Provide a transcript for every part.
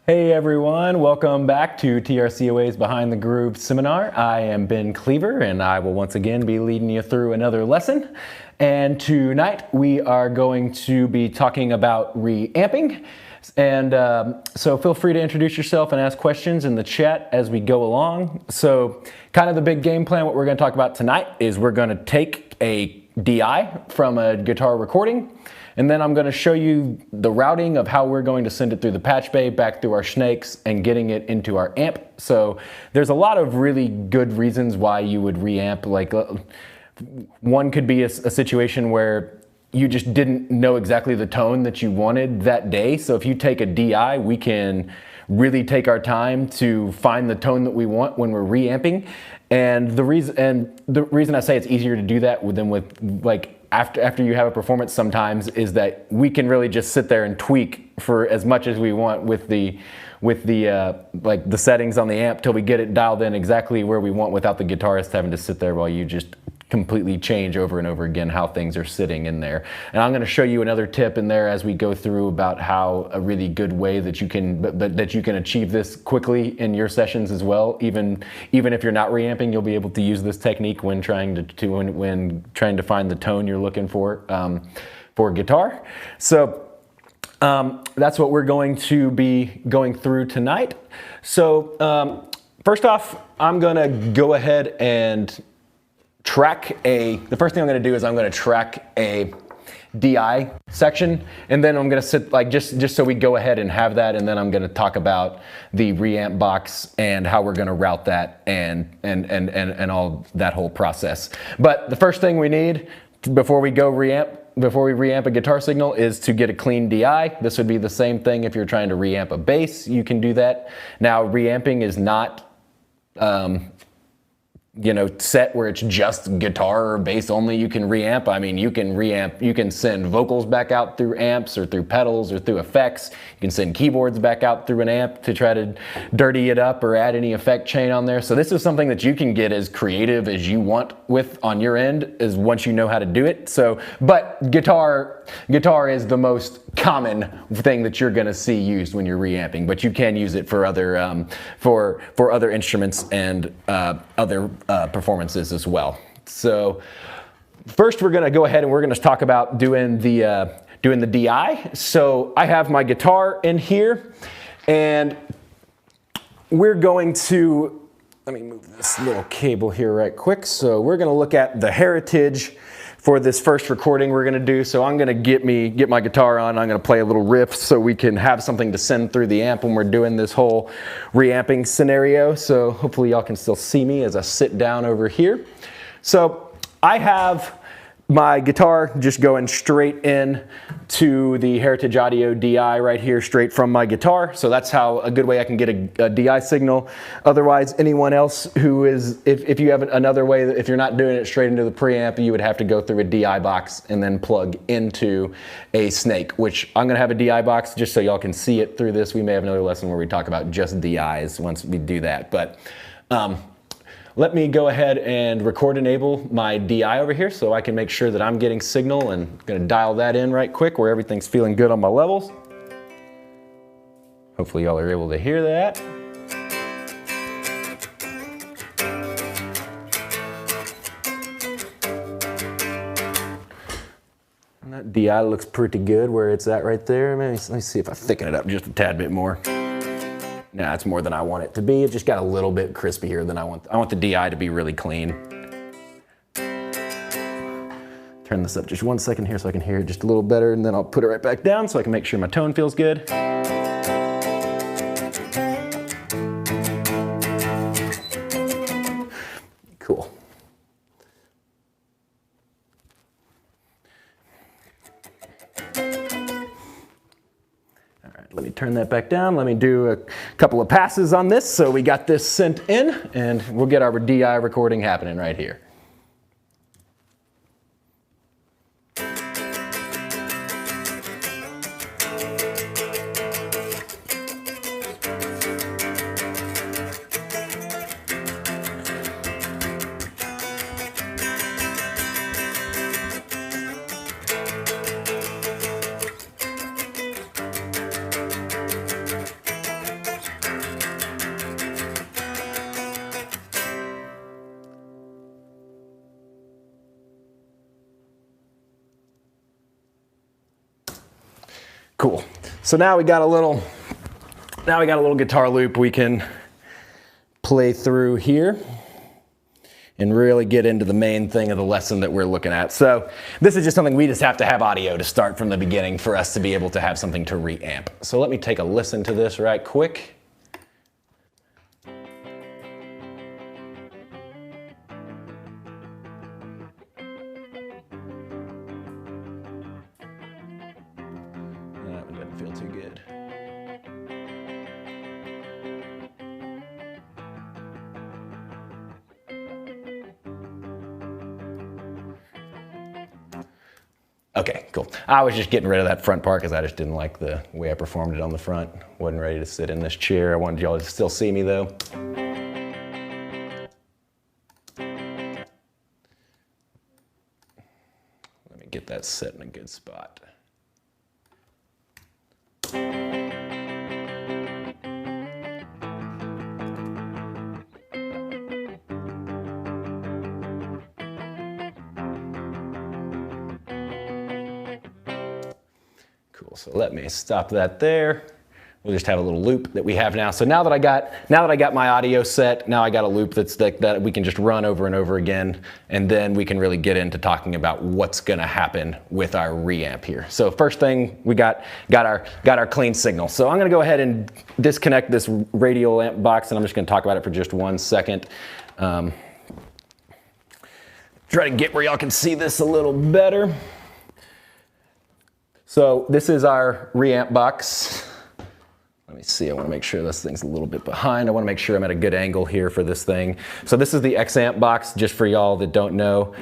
Hey everyone, welcome back to TRCOA's Behind the Groove seminar. I am Ben Kliever and I will once again be leading you through another lesson. And tonight we are going to be talking about reamping. And so feel free to introduce yourself and ask questions in the chat as we go along. So kind of the big game plan, what we're going to talk about tonight is we're going to take a DI from a guitar recording. And then I'm going to show you the routing of how we're going to send it through the patch bay, back through our snakes, and getting it into our amp. So there's a lot of really good reasons why you would reamp. Like one could be a situation where you just didn't know exactly the tone that you wanted that day. So if you take a DI, we can really take our time to find the tone that we want when we're reamping. And the reason I say it's easier to do that than with like after you have a performance sometimes is that we can really just sit there and tweak for as much as we want with the like the settings on the amp till we get it dialed in exactly where we want without the guitarist having to sit there while you just completely change over and over again how things are sitting in there. And I'm going to show you another tip in there as we go through about how a really good way that you can achieve this quickly in your sessions as well. Even if you're not reamping, you'll be able to use this technique when trying to find the tone you're looking for guitar. So that's what we're going to be going through tonight. So first off, I'm going to go ahead and the first thing I'm going to do is I'm going to track a DI section, and then I'm going to sit like just so we go ahead and have that, and then I'm going to talk about the reamp box and how we're going to route that and all that whole process. But the first thing we need before we reamp a guitar signal is to get a clean DI. This would be the same thing if you're trying to reamp a bass. You can do that. Now reamping is not set where it's just guitar or bass only. You can reamp. I mean, you can send vocals back out through amps or through pedals or through effects. You can send keyboards back out through an amp to try to dirty it up or add any effect chain on there. So this is something that you can get as creative as you want with on your end is once you know how to do it. So, but guitar is the most common thing that you're going to see used when you're reamping, but you can use it for other for other instruments and other performances as well. So first we're going to go ahead and we're going to talk about doing the DI. So I have my guitar in here, and we're going to, let me move this little cable here right quick. So we're going to look at the heritage for this first recording we're going to do. So I'm going to get my guitar on. I'm going to play a little riff so we can have something to send through the amp when we're doing this whole reamping scenario. So hopefully y'all can still see me as I sit down over here. So I have my guitar just going straight in to the Heritage Audio DI right here, straight from my guitar. So that's how a good way I can get a DI signal. Otherwise, anyone else who is, if you have another way, if you're not doing it straight into the preamp, you would have to go through a DI box and then plug into a snake, which I'm gonna have a DI box just so y'all can see it through this. We may have another lesson where we talk about just DIs once we do that. But let me go ahead and record enable my DI over here so I can make sure that I'm getting signal, and I'm going to dial that in right quick where everything's feeling good on my levels. Hopefully y'all are able to hear that. And that DI looks pretty good where it's at right there. Let me see if I thicken it up just a tad bit more. Nah, it's more than I want it to be. It just got a little bit crispier than I want. I want the DI to be really clean. Turn this up just 1 second here so I can hear it just a little better, and then I'll put it right back down so I can make sure my tone feels good. Cool. Let me turn that back down. Let me do a couple of passes on this so we got this sent in, and we'll get our DI recording happening right here. Cool. So now we got a little guitar loop we can play through here and really get into the main thing of the lesson that we're looking at. So this is just something we just have to have audio to start from the beginning for us to be able to have something to reamp. So let me take a listen to this right quick. That one doesn't feel too good. Okay, cool. I was just getting rid of that front part because I just didn't like the way I performed it on the front. Wasn't ready to sit in this chair. I wanted y'all to still see me though. Let me get that set in a good spot. Cool, so let me stop that there. We'll just have a little loop that we have now. So now that I got my audio set, now I got a loop that we can just run over and over again, and then we can really get into talking about what's gonna happen with our reamp here. So first thing, we got our clean signal. So I'm gonna go ahead and disconnect this radial amp box, and I'm just gonna talk about it for just 1 second. Try to get where y'all can see this a little better. So this is our ReAmp box. Let me see, I want to make sure this thing's a little bit behind. I want to make sure I'm at a good angle here for this thing. So this is the XAmp box, just for y'all that don't know.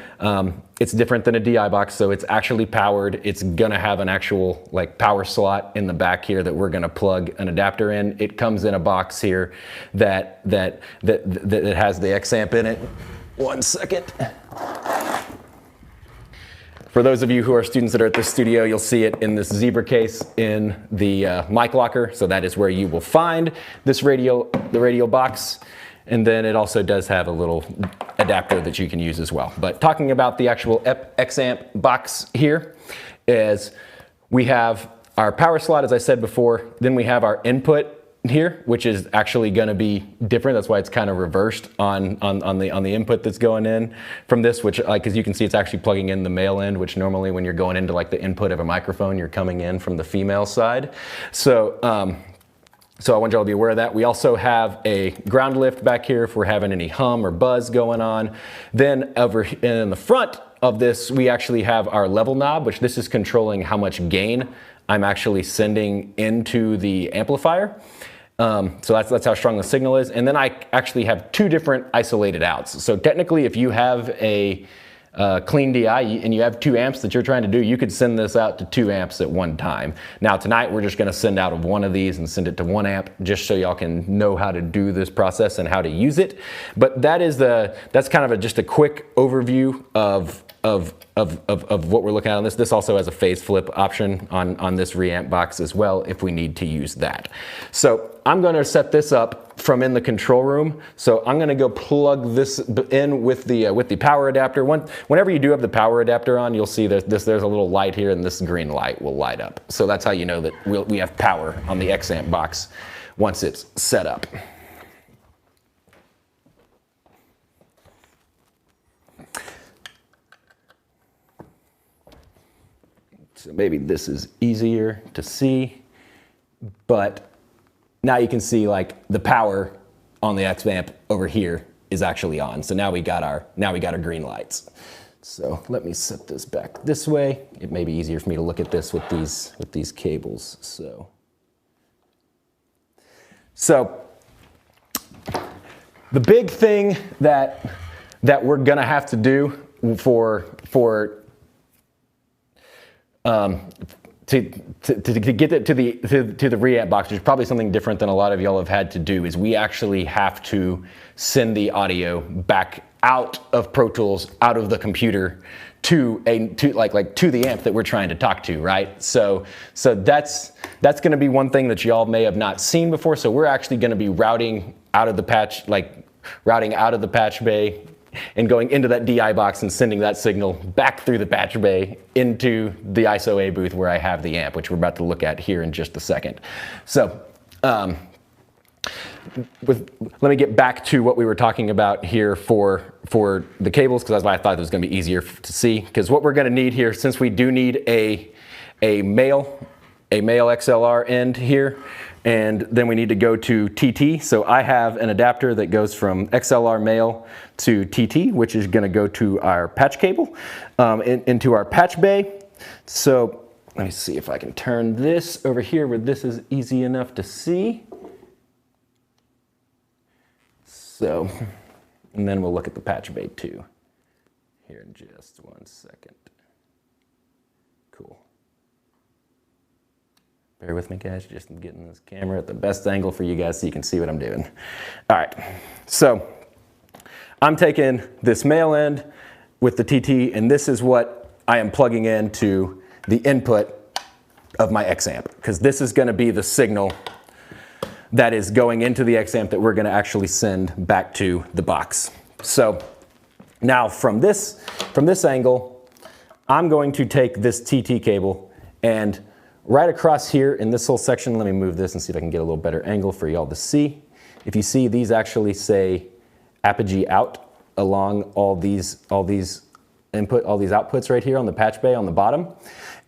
It's different than a DI box, so it's actually powered. It's gonna have an actual power slot in the back here that we're gonna plug an adapter in. It comes in a box here that has the XAmp in it. 1 second. For those of you who are students that are at this studio, you'll see it in this zebra case in the mic locker. So that is where you will find this the radio box. And then it also does have a little adapter that you can use as well. But talking about the actual XAmp box here is we have our power slot, as I said before. Then we have our input here, which is actually going to be different. That's why it's kind of reversed on the input that's going in from this, which as you can see, it's actually plugging in the male end, which normally when you're going into the input of a microphone, you're coming in from the female side. So so I want y'all to be aware of that. We also have a ground lift back here if we're having any hum or buzz going on. Then over in the front of this, we actually have our level knob, which this is controlling how much gain I'm actually sending into the amplifier. So that's how strong the signal is. And then I actually have 2 different isolated outs. So technically, if you have a clean DI and you have 2 amps that you're trying to do, you could send this out to 2 amps at one time. Now tonight, we're just gonna send out of one of these and send it to 1 amp, just so y'all can know how to do this process and how to use it. But that's kind of just a quick overview of what we're looking at on this. This also has a phase flip option on this ReAmp box as well if we need to use that. So I'm going to set this up from in the control room. So I'm going to go plug this in with the power adapter. Whenever you do have the power adapter on, you'll see there's a little light here, and this green light will light up. So that's how you know that we have power on the XAmp box once it's set up. So maybe this is easier to see, but now you can see the power on the XAmp over here is actually on. So now we got our green lights. So let me set this back this way. It may be easier for me to look at this with these cables. So the big thing that we're gonna have to do to get it to the ReAmp box, which is probably something different than a lot of y'all have had to do, is we actually have to send the audio back out of Pro Tools, out of the computer to the amp that we're trying to talk to, right? So that's going to be one thing that y'all may have not seen before. So we're actually going to be routing out of the patch bay and going into that DI box and sending that signal back through the patch bay into the ISO A booth where I have the amp, which we're about to look at here in just a second. So let me get back to what we were talking about here for the cables, because that's why I thought it was going to be easier to see. Because what we're going to need here, since we do need a male XLR end here, and then we need to go to TT. So I have an adapter that goes from XLR male to TT, which is going to go to our patch cable, into our patch bay. So let me see if I can turn this over here where this is easy enough to see. So, and then we'll look at the patch bay too here in just 1 second. Cool. Bear with me, guys, just getting this camera at the best angle for you guys so you can see what I'm doing. All right, so I'm taking this male end with the TT, and this is what I am plugging into the input of my X amp, because this is going to be the signal that is going into the X amp that we're going to actually send back to the box. So now from this angle, I'm going to take this TT cable, and right across here in this whole section, let me move this and see if I can get a little better angle for y'all to see. If you see, these actually say Apogee out along all these outputs right here on the patch bay on the bottom.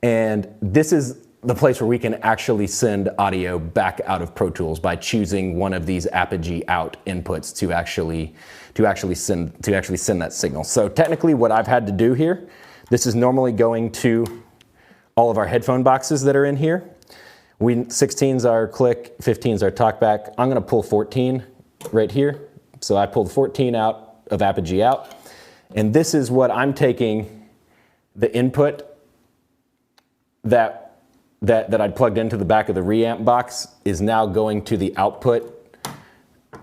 And this is the place where we can actually send audio back out of Pro Tools by choosing one of these Apogee out inputs to actually send that signal. So technically what I've had to do here, this is normally going to all of our headphone boxes that are in here. 16s are click, 15s are talkback. I'm gonna pull 14 right here. So I pulled 14 out of Apogee out. And this is what I'm taking the input that I'd plugged into the back of the ReAmp box is now going to the output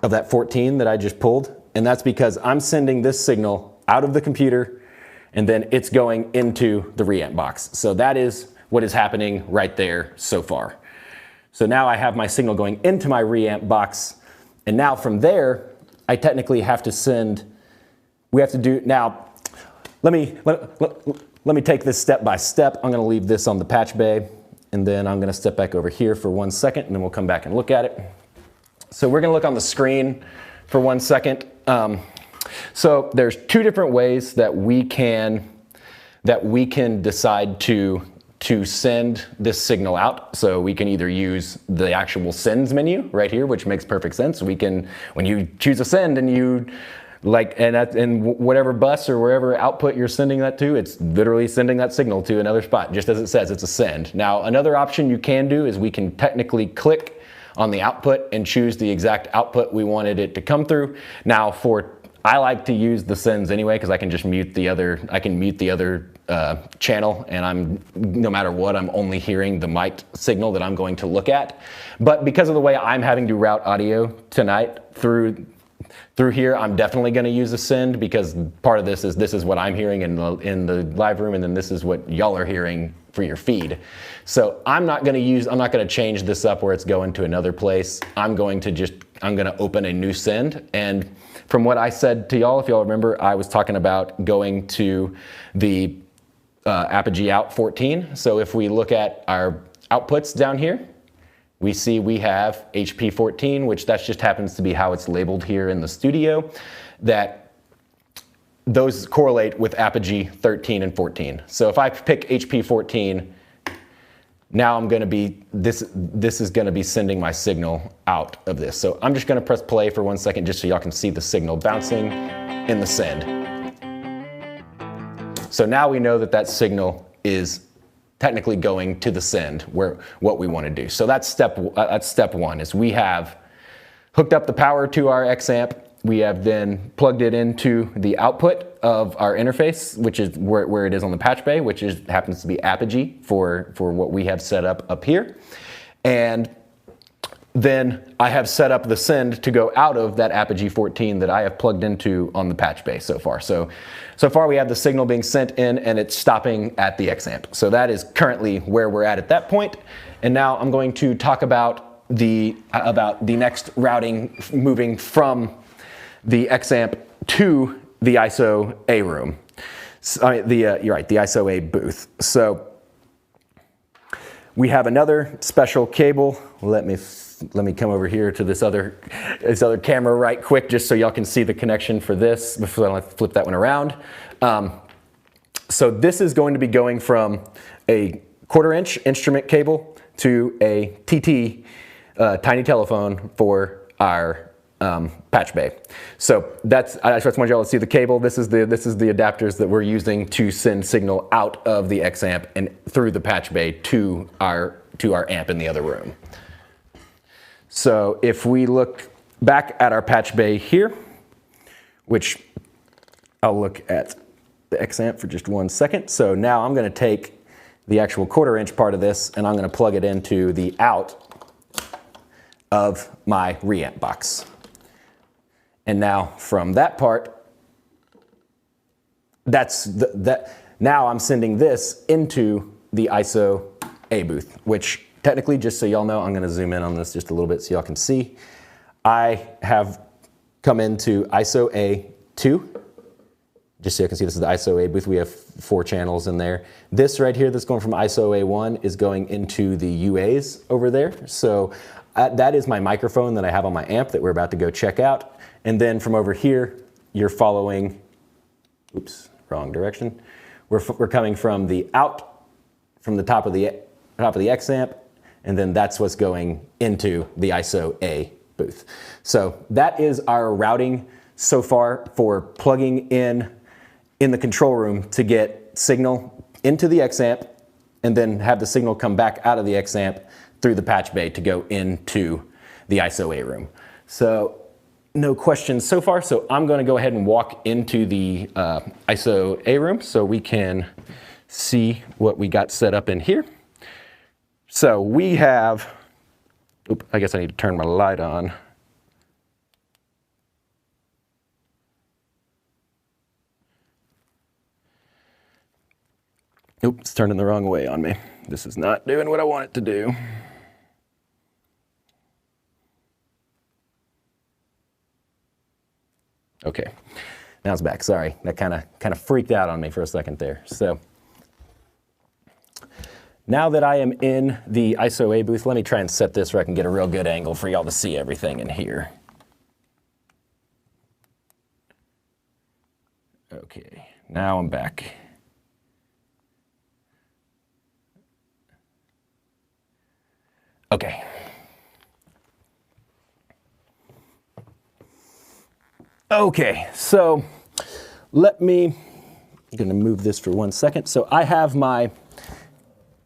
of that 14 that I just pulled. And that's because I'm sending this signal out of the computer and then it's going into the ReAmp box. So that is what is happening right there so far. So now I have my signal going into my ReAmp box, and now from there, I technically have to send, now, let me take this step by step. I'm gonna leave this on the patch bay, and then I'm gonna step back over here for 1 second, and then we'll come back and look at it. So we're gonna look on the screen for 1 second. So there's two different ways that we can decide to send this signal out. So we can either use the actual sends menu right here, which makes perfect sense. We can, when you choose a send and you and whatever bus or wherever output you're sending that to, it's literally sending that signal to another spot, just as it says, it's a send. Now, another option you can do is we can technically click on the output and choose the exact output we wanted it to come through. Now, I like to use the sends anyway, because I can just mute the other, channel, and no matter what, I'm only hearing the mic signal that I'm going to look at. But because of the way I'm having to route audio tonight through here, I'm definitely going to use a send, because part of this is what I'm hearing in the live room, and then this is what y'all are hearing for your feed. So I'm not going to change this up where it's going to another place. I'm going to open a new send. And from what I said to y'all, if y'all remember, I was talking about going to the Apogee out 14. So if we look at our outputs down here, we see we have HP 14, which that just happens to be how it's labeled here in the studio, that those correlate with Apogee 13 and 14. So if I pick HP 14, now this is going to be sending my signal out of this. So I'm just going to press play for 1 second just so y'all can see the signal bouncing in the send. So now we know that signal is technically going to the send, where what we want to do. So that's step one, is we have hooked up the power to our X amp. We have then plugged it into the output of our interface, which is where it is on the patch bay, which happens to be Apogee for what we have set up here. And then I have set up the send to go out of that Apogee 14 that I have plugged into on the patch bay so far. So far we have the signal being sent in and it's stopping at the X amp. So that is currently where we're at that point. And now I'm going to talk about the next routing, moving from the X amp to the ISO A room. So, you're right, the ISO A booth. So we have another special cable. Let me come over here to this other camera right quick, just so y'all can see the connection for this before I flip that one around. So this is going to be going from a 1/4-inch instrument cable to a TT tiny telephone for our patch bay. So I just wanted y'all to see the cable. This is the adapters that we're using to send signal out of the X-amp and through the patch bay to our amp in the other room. So if we look back at our patch bay here, which I'll look at the X-amp for just 1 second. So now I'm going to take the actual 1/4-inch part of this and I'm going to plug it into the out of my ReAmp box. And now from that part, now I'm sending this into the ISO A booth, which technically, just so y'all know, I'm going to zoom in on this just a little bit so y'all can see. I have come into ISO A2. Just so you can see, this is the ISO A booth. We have 4 channels in there. This right here that's going from ISO A1 is going into the UAs over there. So that is my microphone that I have on my amp that we're about to go check out. And then from over here, you're following, oops, wrong direction. We're coming from the out, from the top of the X amp, and then that's what's going into the ISO A booth. So that is our routing so far for plugging in the control room to get signal into the X amp and then have the signal come back out of the X amp through the patch bay to go into the ISO A room. So no questions so far, so I'm going to go ahead and walk into the ISO A room so we can see what we got set up in here. So we have, oops, I guess I need to turn my light on. Oops, it's turning the wrong way on me. This is not doing what I want it to do. Okay, now it's back. Sorry, that kind of freaked out on me for a second there. So now that I am in the ISO A booth, let me try and set this where I can get a real good angle for y'all to see everything in here. Okay, now I'm back. Okay. Okay, so I'm going to move this for 1 second. So I have my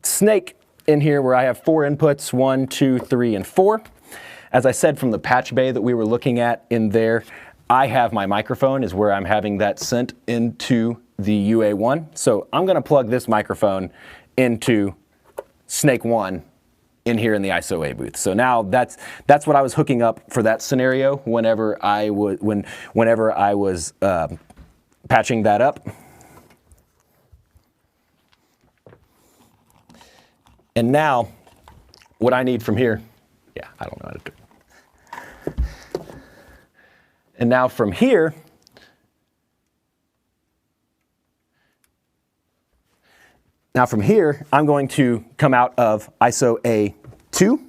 snake in here where I have 4 inputs, 1, 2, 3, and 4. As I said from the patch bay that we were looking at in there, I have my microphone is where I'm having that sent into the UA1. So I'm going to plug this microphone into snake 1 in here in the ISO A booth. So now that's what I was hooking up for that scenario whenever I was patching that up. And now what I need from here, yeah, I don't know how to do it. And now from here, I'm going to come out of ISO A2,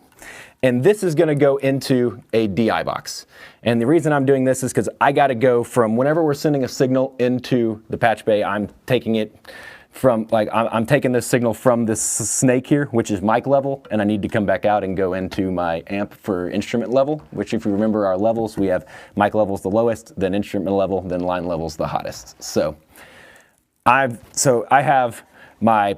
and this is going to go into a DI box. And the reason I'm doing this is because I got to go from whenever we're sending a signal into the patch bay, I'm taking it from, I'm taking this signal from this snake here, which is mic level, and I need to come back out and go into my amp for instrument level, which if you remember our levels, we have mic levels the lowest, then instrument level, then line levels the hottest. So I have my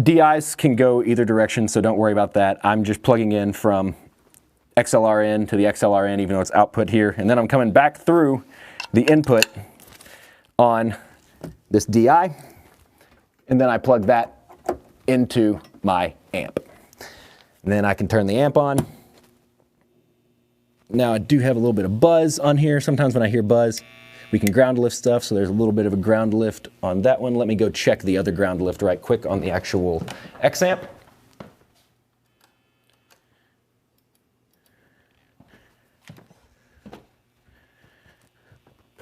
DIs can go either direction, so don't worry about that. I'm just plugging in from XLR in to the XLR in, even though it's output here. And then I'm coming back through the input on this DI, and then I plug that into my amp. And then I can turn the amp on. Now I do have a little bit of buzz on here. Sometimes when I hear buzz, we can ground lift stuff, so there's a little bit of a ground lift on that one. Let me go check the other ground lift right quick on the actual X amp.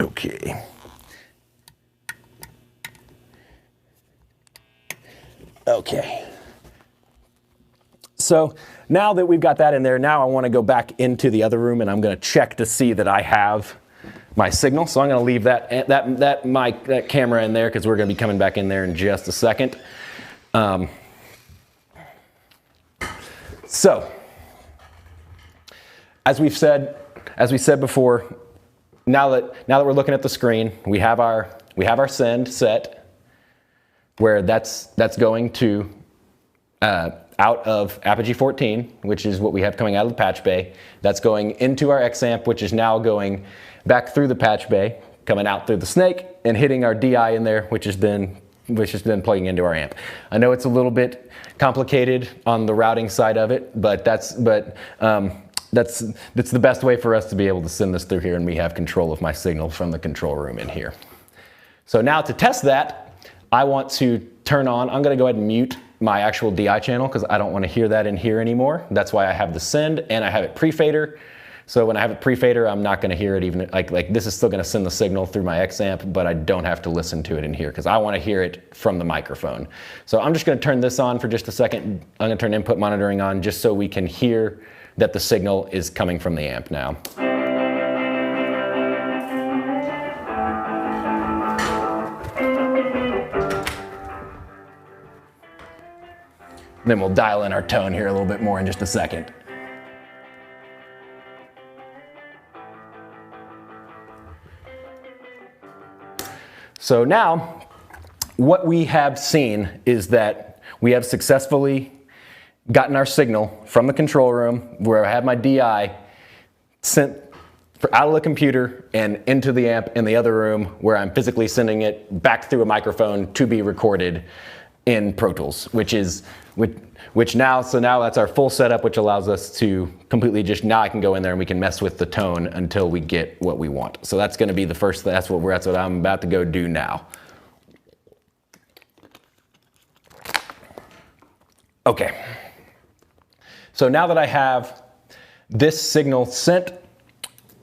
Okay, Okay. So now that we've got that in there, now I want to go back into the other room and I'm going to check to see that I have my signal. So I'm going to leave that camera in there because we're going to be coming back in there in just a second. So as we said before, now that we're looking at the screen, we have our send set where that's going to out of Apogee 14, which is what we have coming out of the patch bay. That's going into our XAmp, which is now going back through the patch bay, coming out through the snake and hitting our DI in there, which has been plugging into our amp. I know it's a little bit complicated on the routing side of it, but that's the best way for us to be able to send this through here, and we have control of my signal from the control room in here. So now to test that, I want to turn on, I'm going to go ahead and mute my actual DI channel because I don't want to hear that in here anymore. That's why I have the send and I have it pre-fader. So when I have it pre-fader, I'm not going to hear it even, like this is still going to send the signal through my XAmp, but I don't have to listen to it in here because I want to hear it from the microphone. So I'm just going to turn this on for just a second. I'm going to turn input monitoring on just so we can hear that the signal is coming from the amp now. Then we'll dial in our tone here a little bit more in just a second. So now, what we have seen is that we have successfully gotten our signal from the control room where I have my DI sent out of the computer and into the amp in the other room where I'm physically sending it back through a microphone to be recorded in Pro Tools, so now that's our full setup, which allows us to completely now I can go in there and we can mess with the tone until we get what we want. So that's going to be the first, that's what I'm about to go do now. Okay. So now that I have this signal sent,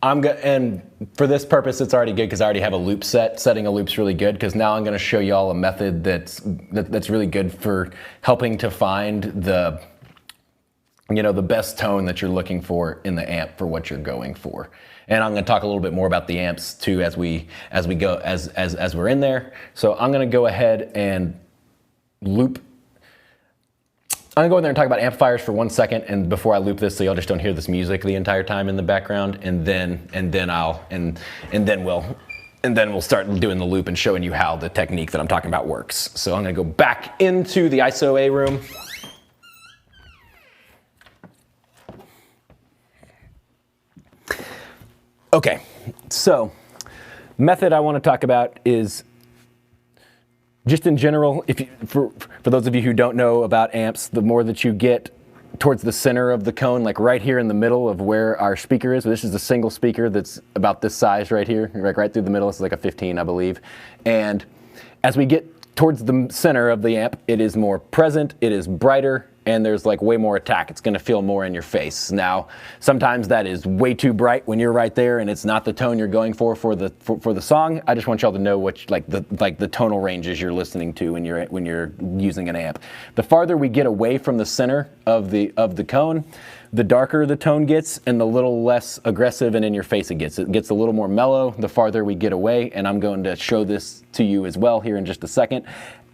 and for this purpose, it's already good because I already have a loop set. Setting a loop's really good because now I'm going to show you all a method that's really good for helping to find the best tone that you're looking for in the amp for what you're going for. And I'm going to talk a little bit more about the amps too as we're in there. So I'm going to go ahead and loop. I'm gonna go in there and talk about amplifiers for 1 second, and before I loop this, so y'all just don't hear this music the entire time in the background, and then we'll start doing the loop and showing you how the technique that I'm talking about works. So I'm gonna go back into the ISO A room. Okay, so method I want to talk about is just in general, for those of you who don't know about amps, the more that you get towards the center of the cone, like right here in the middle of where our speaker is, this is a single speaker that's about this size right here, right through the middle. It's like a 15, I believe. And as we get towards the center of the amp, it is more present, it is brighter, and there's like way more attack. It's gonna feel more in your face. Now, sometimes that is way too bright when you're right there and it's not the tone you're going for the song. I just want y'all to know what the tonal ranges you're listening to when you're using an amp. The farther we get away from the center of the cone, the darker the tone gets and the little less aggressive and in your face it gets. It gets a little more mellow the farther we get away, and I'm going to show this to you as well here in just a second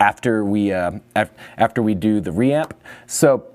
after we do the ReAmp. So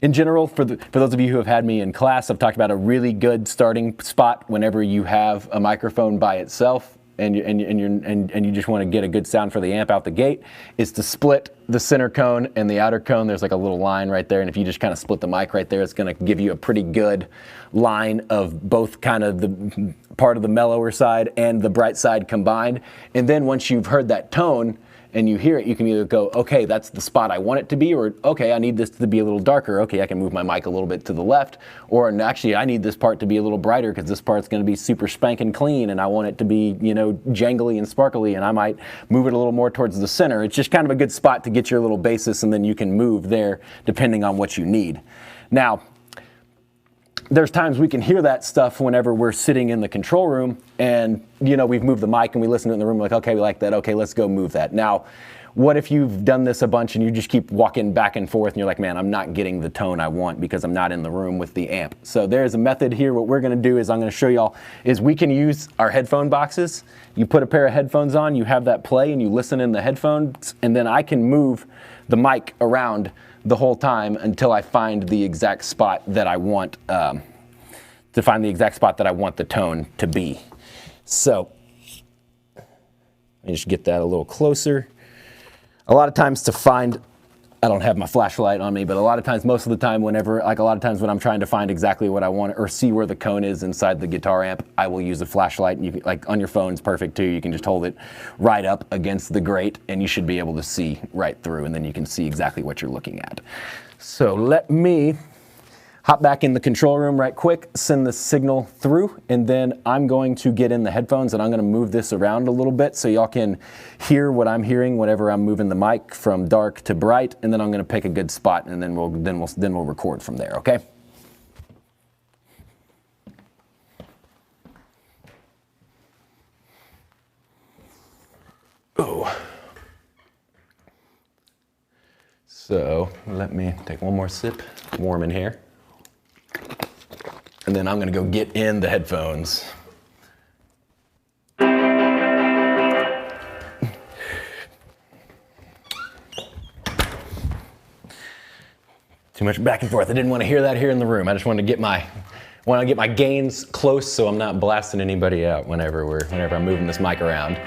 in general, for those of you who have had me in class, I've talked about a really good starting spot whenever you have a microphone by itself and you just want to get a good sound for the amp out the gate, is to split the center cone and the outer cone. There's like a little line right there, and if you just kind of split the mic right there, it's going to give you a pretty good line of both kind of the part of the mellower side and the bright side combined. And then once you've heard that tone and you hear it, you can either go, okay, that's the spot I want it to be, or okay, I need this to be a little darker. Okay, I can move my mic a little bit to the left, or actually I need this part to be a little brighter because this part's going to be super spanking clean and I want it to be, jangly and sparkly, and I might move it a little more towards the center. It's just kind of a good spot to get your little basis, and then you can move there depending on what you need. Now, there's times we can hear that stuff whenever we're sitting in the control room and, you know, we've moved the mic and we listen to it in the room like, okay, we like that. Okay, let's go move that. Now, what if you've done this a bunch and you just keep walking back and forth and you're like, man, I'm not getting the tone I want because I'm not in the room with the amp. So there's a method here. What we're gonna do is I'm gonna show y'all is we can use our headphone boxes. You put a pair of headphones on, you have that play and you listen in the headphones, and then I can move the mic around the whole time until I find the exact spot that I want, the tone to be. So, let me just get that a little closer. A lot of times to find, I don't have my flashlight on me, but a lot of times, most of the time, when I'm trying to find exactly what I want or see where the cone is inside the guitar amp, I will use a flashlight. And you can, like on your phone, it's perfect too. You can just hold it right up against the grate and you should be able to see right through, and then you can see exactly what you're looking at. So let me hop back in the control room right quick, send the signal through, and then I'm going to get in the headphones and I'm going to move this around a little bit so y'all can hear what I'm hearing whenever I'm moving the mic from dark to bright, and then I'm going to pick a good spot and then we'll record from there, okay? Oh. So let me take one more sip, warm in here. And then I'm gonna go get in the headphones. Too much back and forth. I didn't want to hear that here in the room. I just wanted to get my gains close so I'm not blasting anybody out whenever I'm moving this mic around.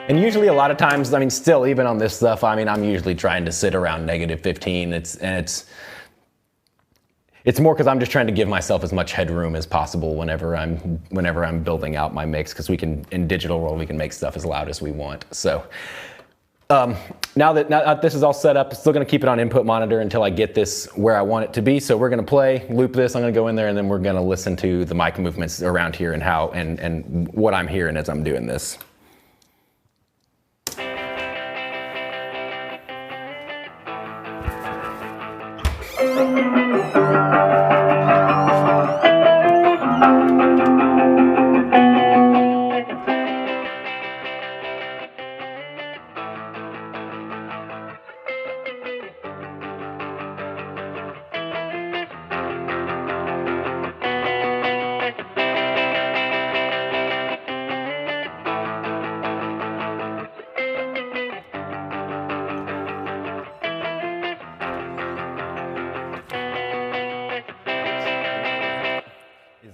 And usually a lot of times, I mean, still even on this stuff, I mean, I'm usually trying to sit around -15. It's more because I'm just trying to give myself as much headroom as possible whenever I'm building out my mix, because in digital world, we can make stuff as loud as we want. So now that this is all set up, I'm still gonna keep it on input monitor until I get this where I want it to be. So we're gonna loop this, I'm gonna go in there, and then we're gonna listen to the mic movements around here and how, and what I'm hearing as I'm doing this.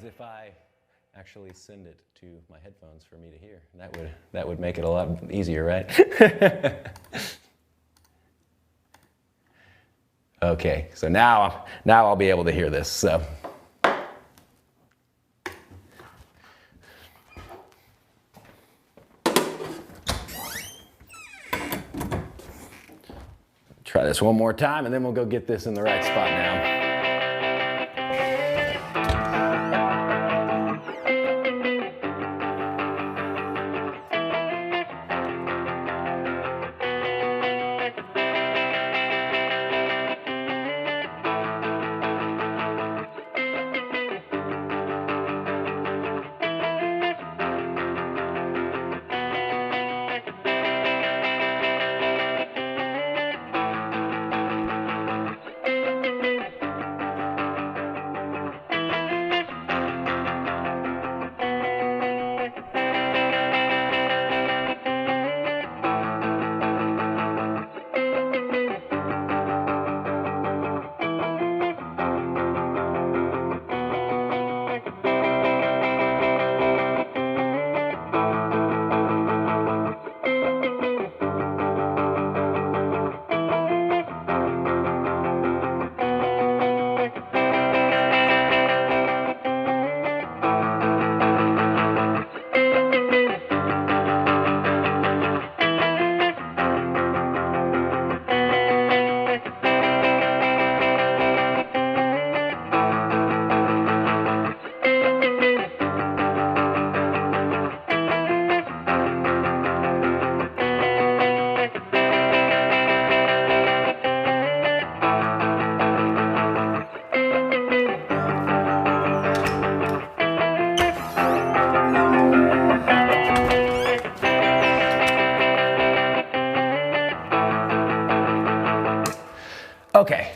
If I actually send it to my headphones for me to hear, that would make it a lot easier, right? Okay, so now I'll be able to hear this. So try this one more time, and then we'll go get this in the right spot now.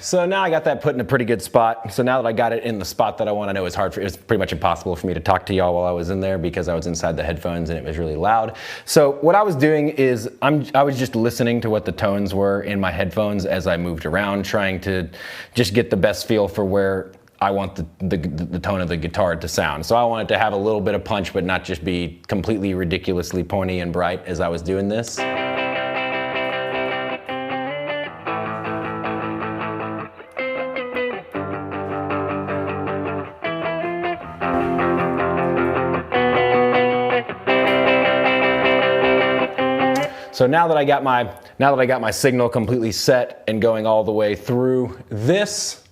so now I got that put in a pretty good spot. So now that I got it in the spot that I want, I know it's pretty much impossible for me to talk to y'all while I was in there because I was inside the headphones and it was really loud. So what I was doing is I was just listening to what the tones were in my headphones as I moved around, trying to just get the best feel for where I want the tone of the guitar to sound. So I wanted to have a little bit of punch, but not just be completely ridiculously pointy and bright as I was doing this. So now that I got my signal completely set and going all the way through this,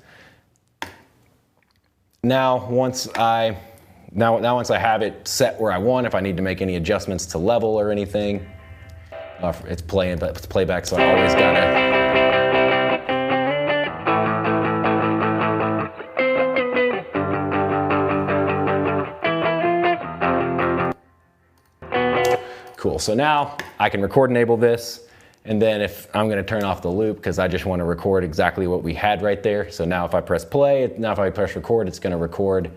now once I have it set where I want, if I need to make any adjustments to level or anything, it's playback, so I always gotta. Cool, so now I can record enable this, and then if I'm gonna turn off the loop because I just wanna record exactly what we had right there. So now if I press play, now if I press record, it's gonna record.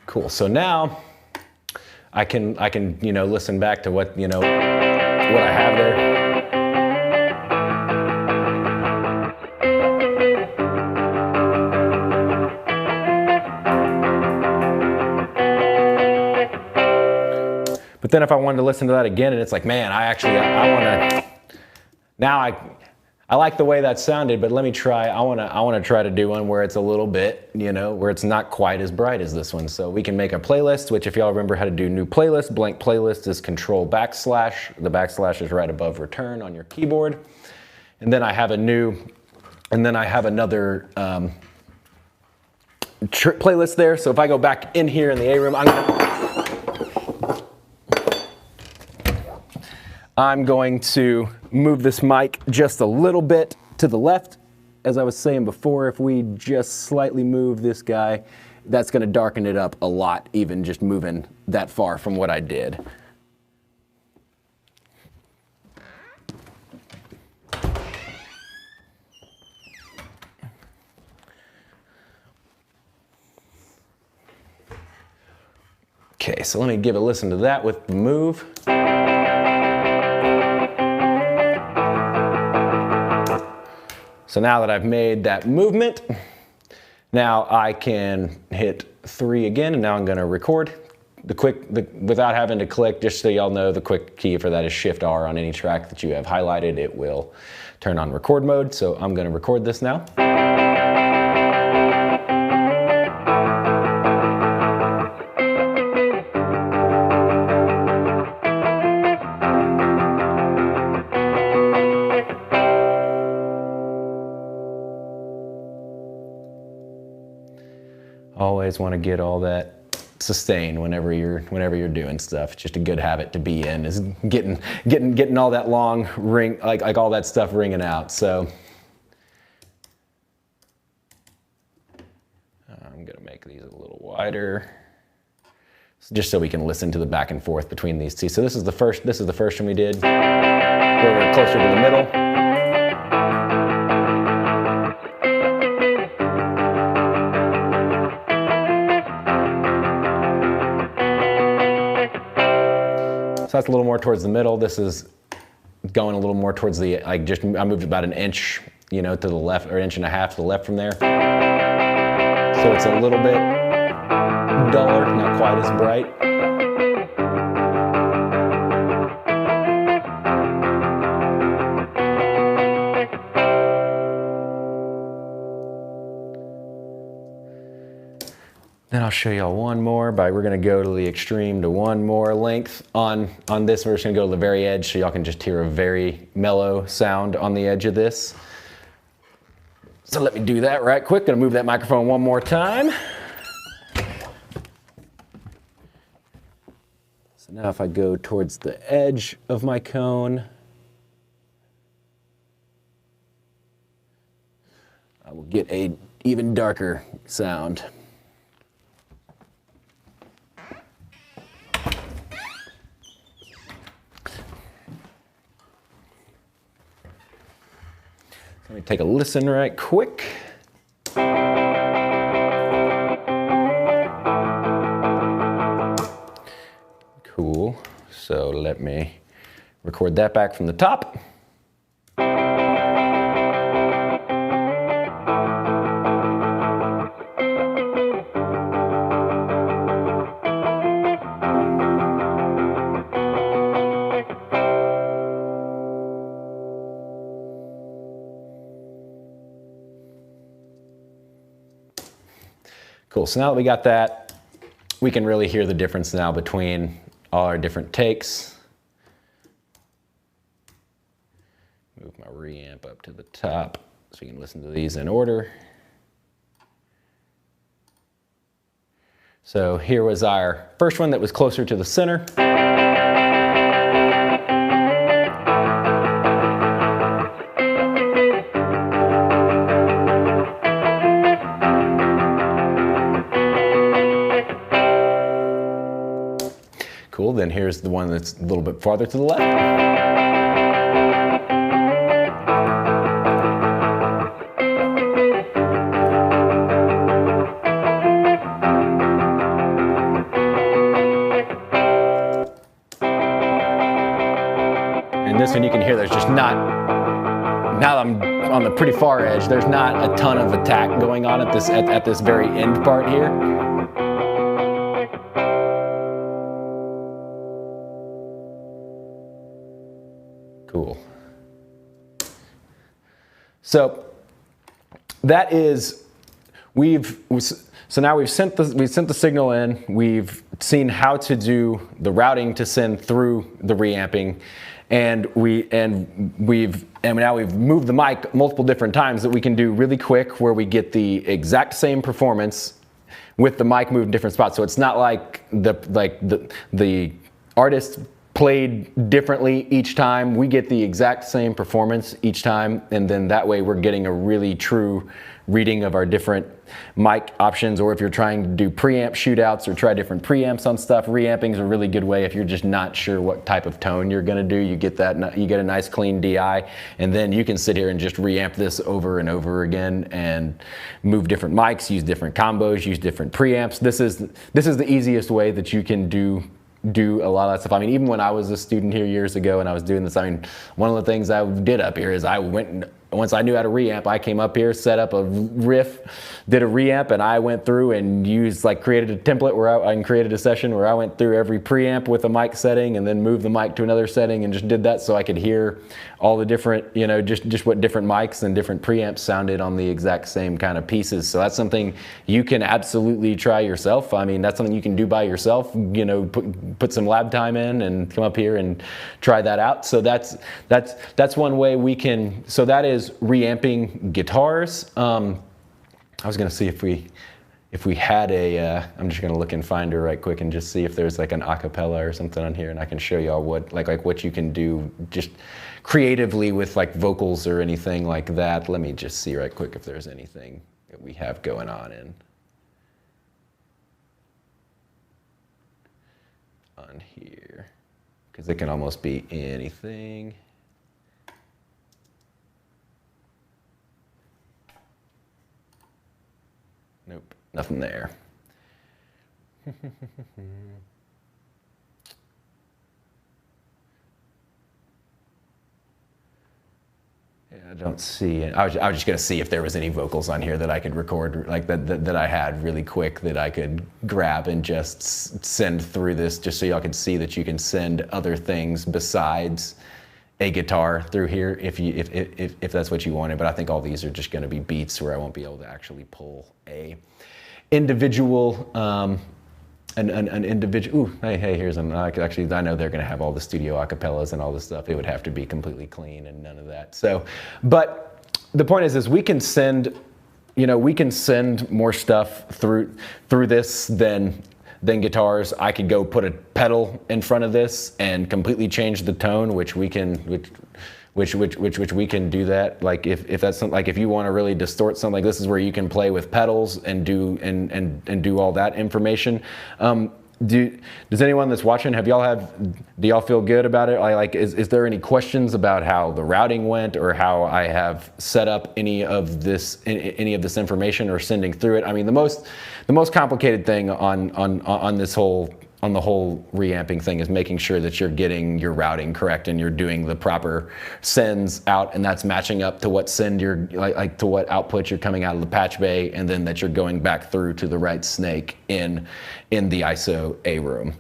Cool, so now I can listen back to what I have there. But then if I wanted to listen to that again and it's like, man, I like the way that sounded, but let me try, I wanna try to do one where it's a little bit, where it's not quite as bright as this one. So we can make a playlist, which if y'all remember how to do new playlist, blank playlist is control backslash. The backslash is right above return on your keyboard. And then I have another playlist there. So if I go back in here in the A room, I'm going to move this mic just a little bit to the left. As I was saying before, if we just slightly move this guy, that's going to darken it up a lot, even just moving that far from what I did. Okay, so let me give a listen to that with the move. So now that I've made that movement, now I can hit 3 again, and now I'm gonna record. Without having to click, just so y'all know, the quick key for that is Shift R on any track that you have highlighted. It will turn on record mode. So I'm gonna record this now. Always want to get all that sustain whenever you're doing stuff. It's just a good habit to be in, is getting all that long ring, like all that stuff ringing out. So I'm gonna make these a little wider, just so we can listen to the back and forth between these two. So this is the first one we did, where we're closer to the middle. So that's a little more towards the middle. This is going a little more towards the, I moved about an inch, to the left, or 1.5 inches to the left from there. So it's a little bit duller, not quite as bright. Then I'll show y'all one more. We're gonna go to the extreme to one more length on this. We're just gonna go to the very edge so y'all can just hear a very mellow sound on the edge of this. So let me do that right quick. Gonna move that microphone one more time. So So now if I go towards the edge of my cone, I will get a even darker sound. Let me take a listen right quick. Cool. So let me record that back from the top. Cool, so now that we got that, we can really hear the difference now between all our different takes. Move my ReAmp up to the top so you can listen to these in order. So here was our first one that was closer to the center. Cool, then here's the one that's a little bit farther to the left. And this one you can hear there's just not, now that I'm on the pretty far edge, there's not a ton of attack going on at this very end part here. Cool. So that is, so now we've sent the signal in, we've seen how to do the routing to send through the reamping, and now we've moved the mic multiple different times that we can do really quick, where we get the exact same performance with the mic moved in different spots. So it's not like the artist played differently each time. We get the exact same performance each time, and then that way we're getting a really true reading of our different mic options. Or if you're trying to do preamp shootouts or try different preamps on stuff, reamping is a really good way. If you're just not sure what type of tone you're gonna do, you get a nice clean DI, and then you can sit here and just reamp this over and over again and move different mics, use different combos, use different preamps. This is the easiest way that you can do a lot of that stuff. I mean, even when I was a student here years ago and I was doing this, I mean, one of the things I did up here is once I knew how to reamp, I came up here, set up a riff, did a reamp, and I went through and created a template where I created a session where I went through every preamp with a mic setting and then moved the mic to another setting and just did that so I could hear all the different, just what different mics and different preamps sounded on the exact same kind of pieces. So that's something you can absolutely try yourself. I mean, that's something you can do by yourself, put some lab time in and come up here and try that out. So that's one way we can, so that is reamping guitars. I was gonna see if we had I'm just gonna look in Finder right quick and just see if there's like an acapella or something on here, and I can show y'all what what you can do just creatively with like vocals or anything like that. Let me just see right quick if there's anything that we have going on here, because it can almost be anything. Nope, nothing there. Yeah, I don't see it. I was just gonna see if there was any vocals on here that I could record, like that I had really quick that I could grab and just send through this, just so y'all can see that you can send other things besides a guitar through here if that's what you wanted. But I think all these are just going to be beats where I won't be able to actually pull a individual an individual. Ooh, hey, here's an. Actually, I know they're going to have all the studio acapellas and all this stuff. It would have to be completely clean and none of that. So, but the point is we can send, we can send more stuff through this than than guitars. I could go put a pedal in front of this and completely change the tone, which we can we can do that. Like if that's something, like if you want to really distort something, like this is where you can play with pedals and do all that information. Does anyone that's watching, do y'all feel good about it? Is there any questions about how the routing went, or how I have set up any of this information or sending through it? I mean, the most complicated thing on the whole reamping thing is making sure that you're getting your routing correct and you're doing the proper sends out, and that's matching up to what send you're to what output you're coming out of the patch bay, and then that you're going back through to the right snake in the ISO A room.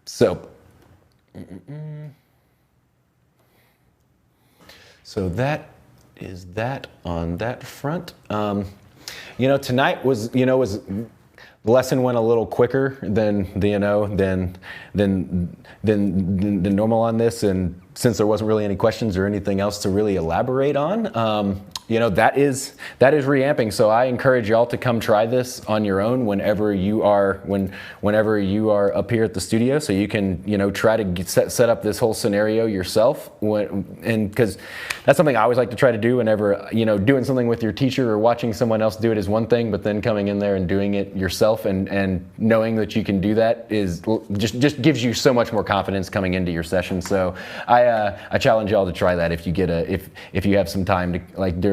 So that is that on that front. Tonight was the lesson went a little quicker than normal on this, and since there wasn't really any questions or anything else to really elaborate on, that is reamping. So I encourage y'all to come try this on your own whenever you are up here at the studio, so you can try to set up this whole scenario yourself. And because that's something I always like to try to do whenever doing something with your teacher or watching someone else do it is one thing, but then coming in there and doing it yourself and knowing that you can do that is just gives you so much more confidence coming into your session. So I challenge y'all to try that if you get if you have some time to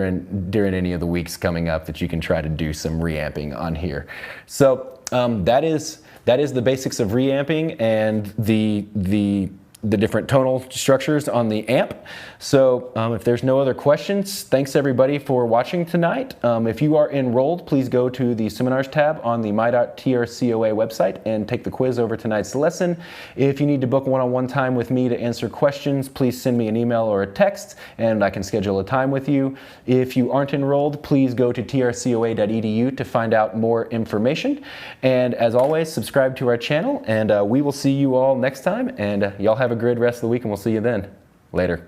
during any of the weeks coming up, that you can try to do some reamping on here. So that is the basics of reamping and the different tonal structures on the amp. So if there's no other questions, thanks everybody for watching tonight. If you are enrolled, please go to the seminars tab on the my.trcoa website and take the quiz over tonight's lesson. If you need to book one-on-one time with me to answer questions, please send me an email or a text and I can schedule a time with you. If you aren't enrolled, please go to trcoa.edu to find out more information. And as always, subscribe to our channel, and we will see you all next time, and y'all have a great rest of the week, and we'll see you then. Later.